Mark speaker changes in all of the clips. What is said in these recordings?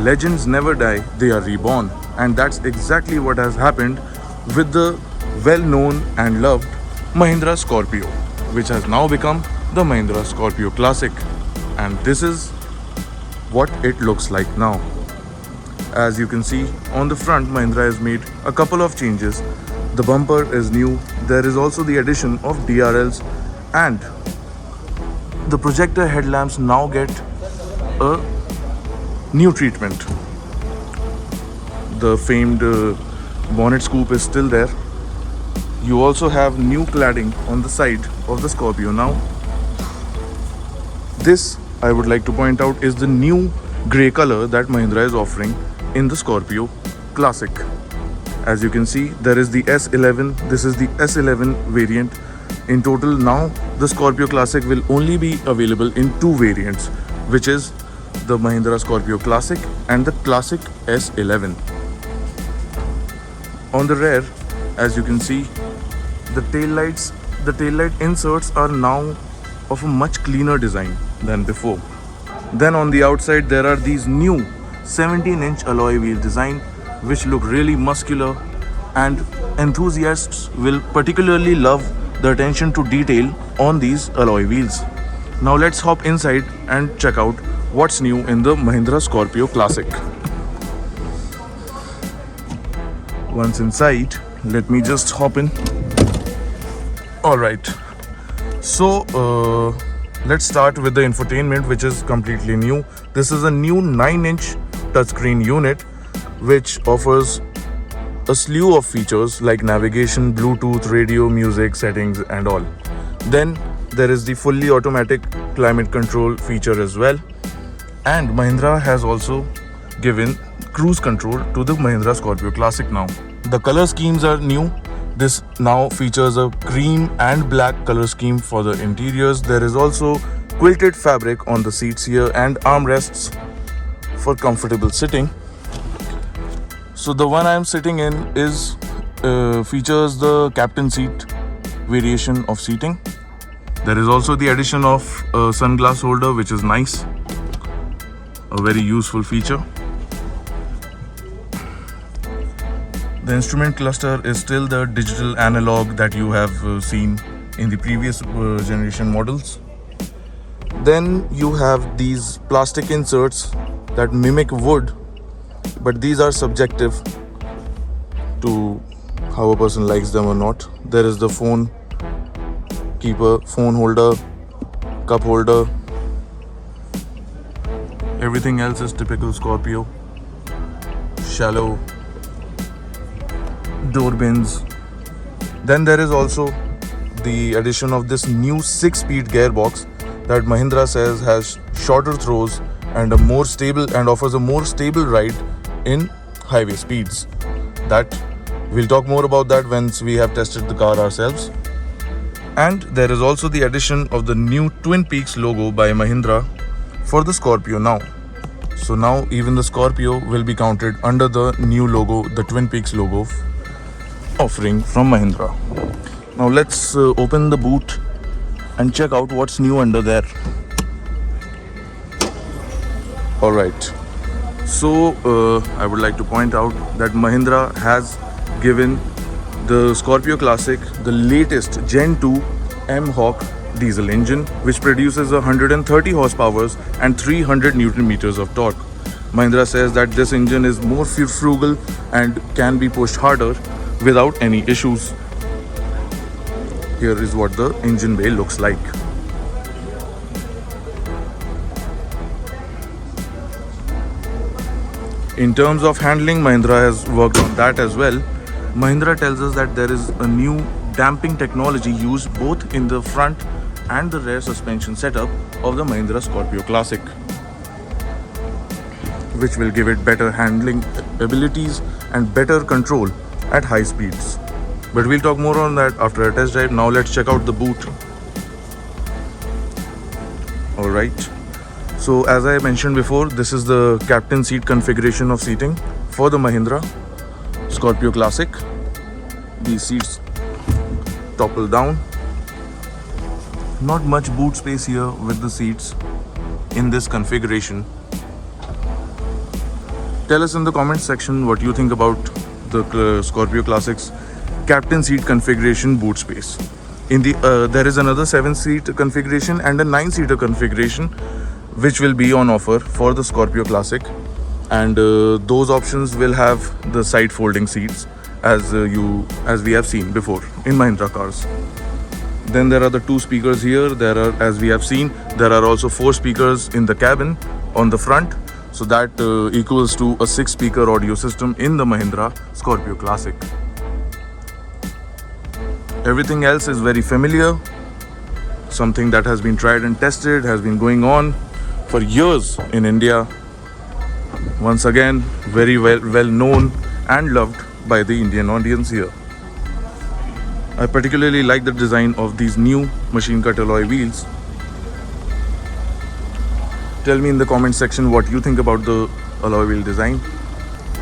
Speaker 1: legends never die, they are reborn. And that's exactly what has happened with the well-known and loved Mahindra Scorpio, which has now become the Mahindra Scorpio Classic. And this is what it looks like now. As you can see, on the front, Mahindra has made a couple of changes. The bumper is new. There is also the addition of DRLs, and the projector headlamps now get a new treatment. The famed bonnet scoop is still there. You also have new cladding on the side of the Scorpio now. This, I would like to point out, is the new grey color that Mahindra is offering in the Scorpio Classic. As you can see, there is the S11. This is the S11 variant. In total, now the Scorpio Classic will only be available in two variants, which is the Mahindra Scorpio Classic and the Classic S11. On the rear, as you can see, the taillight inserts are now of a much cleaner design than before. Then on the outside, there are these new 17-inch alloy wheel design, which look really muscular, and enthusiasts will particularly love the attention to detail on these alloy wheels. Now let's hop inside and check out what's new in the Mahindra Scorpio Classic. Once inside, let me just hop in. Alright, so let's start with the infotainment, which is completely new. This is a new 9-inch touchscreen unit, which offers a slew of features like navigation, Bluetooth, radio, music, settings and all. Then there is the fully automatic climate control feature as well. And Mahindra has also given cruise control to the Mahindra Scorpio Classic now. The color schemes are new. This now features a cream and black color scheme for the interiors. There is also quilted fabric on the seats here and armrests for comfortable sitting. So the one I am sitting in is features the captain seat variation of seating. There is also the addition of a sunglass holder, which is nice, a very useful feature. The instrument cluster is still the digital analog that you have seen in the previous generation models. Then you have these plastic inserts that mimic wood, but these are subjective to how a person likes them or not. There is the phone keeper, phone holder, cup holder. Everything else is typical Scorpio. Shallow door bins. Then there is also the addition of this new 6-speed gearbox that Mahindra says has shorter throws and a more stable and offers a more stable ride in highway speeds. That we'll talk more about that once we have tested the car ourselves. And there is also the addition of the new Twin Peaks logo by Mahindra for the Scorpio now. So now even the Scorpio will be counted under the new logo, the Twin Peaks logo offering from Mahindra. Now let's open the boot and check out what's new under there. Alright, so I would like to point out that Mahindra has given the Scorpio Classic the latest Gen 2 mHawk diesel engine, which produces 130 horsepower and 300 Newton meters of torque. Mahindra says that this engine is more frugal and can be pushed harder without any issues. Here is what the engine bay looks like. In terms of handling, Mahindra has worked on that as well. Mahindra tells us that there is a new damping technology used both in the front and the rear suspension setup of the Mahindra Scorpio Classic, which will give it better handling abilities and better control at high speeds. But we'll talk more on that after a test drive. Now let's check out the boot. Alright, so as I mentioned before, this is the captain seat configuration of seating for the Mahindra Scorpio Classic. These seats topple down. Not much boot space here with the seats in this configuration. Tell us in the comment section what you think about the Scorpio Classic's captain seat configuration boot space. In the there is another 7-seat configuration and a 9-seater configuration which will be on offer for the Scorpio Classic, and those options will have the side folding seats as we have seen before in Mahindra cars. Then there are the 2 speakers here. There are, as we have seen, there are also 4 speakers in the cabin on the front, so that equals to a 6-speaker audio system in the Mahindra Scorpio Classic. Everything else is very familiar, something that has been tried and tested, has been going on for years in India. Once again, very well known and loved by the Indian audience here. I particularly like the design of these new machine cut alloy wheels. Tell me in the comment section what you think about the alloy wheel design.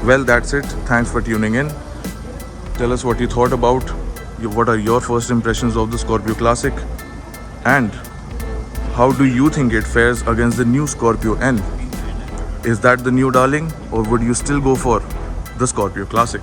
Speaker 1: Well, that's it. Thanks for tuning in. Tell us what you thought about, what are your first impressions of the Scorpio Classic, and how do you think it fares against the new Scorpio N? Is that the new darling, or would you still go for the Scorpio Classic?